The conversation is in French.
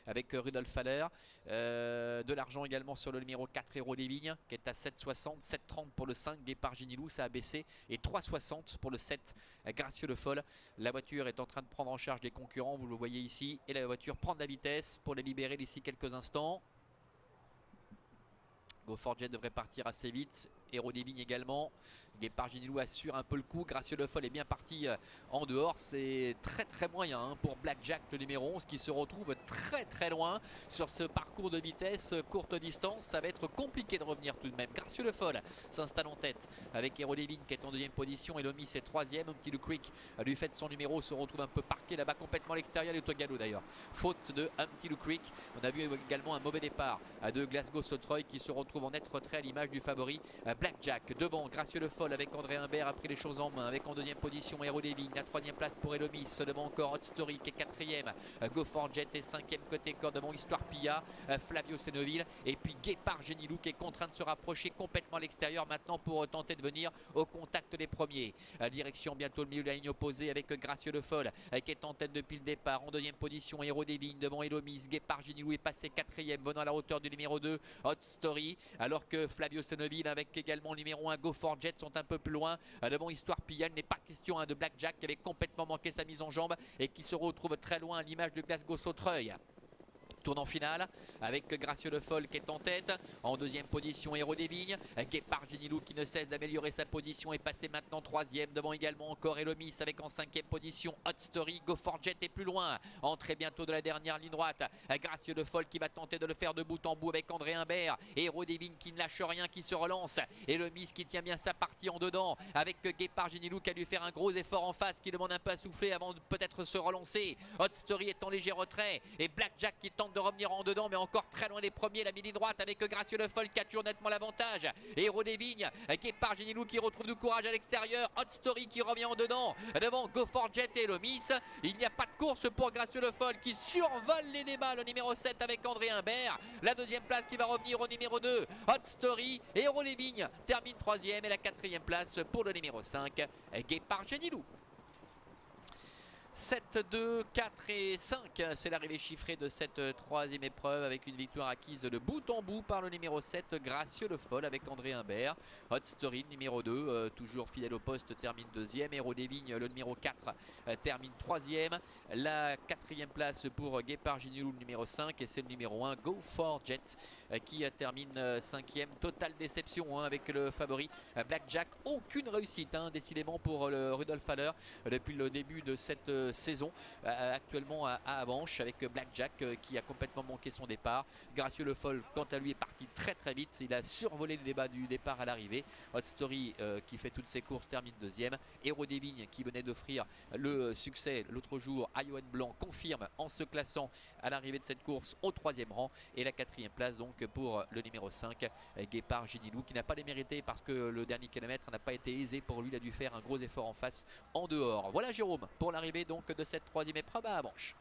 avec Rudolf Haller. De l'argent également sur le numéro 4 Héros des Vignes qui est à 7,60, 7,30 pour le 5 Guépard Ginilou, ça a baissé, et 3,60 pour le 7 Gracieux Le Foll. La voiture est en train de prendre en charge les concurrents, vous le voyez ici, et la voiture prend de la vitesse pour les libérer d'ici quelques instants. Go For Jet devrait partir assez vite. Héros des Vignes également. Guépard Ginilou assure un peu le coup. Gracieux Le Foll est bien parti en dehors. C'est très moyen pour Blackjack, le numéro 11, qui se retrouve très loin sur ce parcours de vitesse courte distance. Ça va être compliqué de revenir tout de même. Gracieux Le Foll s'installe en tête avec Héros des Vignes qui est en deuxième position. Et Lomis est troisième. Un petit Lou Creek lui fait de son numéro, se retrouve un peu parqué là-bas complètement à l'extérieur. Et Togalo d'ailleurs. Faute de un petit Lou Creek. On a vu également un mauvais départ de Glasgow Sotroy qui se retrouve en net retrait à l'image du favori Blackjack. Devant Gracieux Le Foll avec André Humbert a pris les choses en main avec en deuxième position Héros des Vignes. La troisième place pour Elomis. Devant encore Hot Story qui est quatrième. Go For Jet est cinquième côté corps devant Histoire Pilla. Flavio Senoville et puis Guépard Ginilou qui est contraint de se rapprocher complètement à l'extérieur maintenant pour tenter de venir au contact des premiers. Direction bientôt le milieu de la ligne opposée avec Gracieux Le Foll qui est en tête depuis le départ. En deuxième position Héros des Vignes devant Elomis. Guépard Ginilou est passé quatrième venant à la hauteur du numéro 2 Hot Story, alors que Flavio Senoville avec également le numéro 1 Go For Jet sont un peu plus loin devant Histoire Pilla. Il n'est pas question de Blackjack qui avait complètement manqué sa mise en jambe et qui se retrouve très loin à l'image de Glasgow Sautreuil. Tournant final avec Gracieux Le Foll qui est en tête. En deuxième position Héros des Vignes. Guépard Ginilou qui ne cesse d'améliorer sa position est passé maintenant troisième. Devant également encore Elomis avec en cinquième position Hot Story. Go For Jet est plus loin. Entrée bientôt de la dernière ligne droite. Gracieux Le Foll qui va tenter de le faire de bout en bout avec André Humbert. Héros des Vignes qui ne lâche rien, qui se relance. Elomis qui tient bien sa partie en dedans avec Guépard Ginilou qui a dû faire un gros effort en face, qui demande un peu à souffler avant de peut-être se relancer. Hot Story est en léger retrait et Blackjack qui tente de revenir en dedans mais encore très loin des premiers. La mini droite avec Gracieux Le Foll qui a toujours nettement l'avantage. Héros des Vignes, Guépard Ginilou qui retrouve du courage à l'extérieur. Hot Story qui revient en dedans devant Go For Jet et Lomis. Il n'y a pas de course pour Gracieux Le Foll qui survole les débats, le numéro 7 avec André Humbert. La deuxième place qui va revenir au numéro 2 Hot Story. Héros des Vignes termine troisième et la quatrième place pour le numéro 5 Guépard Ginilou. 7, 2, 4 et 5, c'est l'arrivée chiffrée de cette troisième épreuve avec une victoire acquise de bout en bout par le numéro 7, Gracieux Le Foll avec André Humbert. Hot Story, le numéro 2, toujours fidèle au poste, termine deuxième. Héros des Vignes, le numéro 4, termine troisième. La quatrième place pour Guépard Ginilou, le numéro 5, et c'est le numéro 1, Go For Jet, qui termine cinquième. Totale déception avec le favori Blackjack. Aucune réussite, décidément, pour le Rudolf Haller depuis le début de cette saison, actuellement à Avanches avec Blackjack qui a complètement manqué son départ. Gracieux Le Foll quant à lui est parti très vite, il a survolé le débat du départ à l'arrivée. Hot Story qui fait toutes ses courses termine deuxième. Héros des Vignes qui venait d'offrir le succès l'autre jour à Johan Blanc confirme en se classant à l'arrivée de cette course au troisième rang, et la quatrième place donc pour le numéro 5 Guépard Ginilou qui n'a pas les mérité parce que le dernier kilomètre n'a pas été aisé pour lui, il a dû faire un gros effort en face en dehors. Voilà Jérôme pour l'arrivée donc de cette troisième épreuve à Avanches.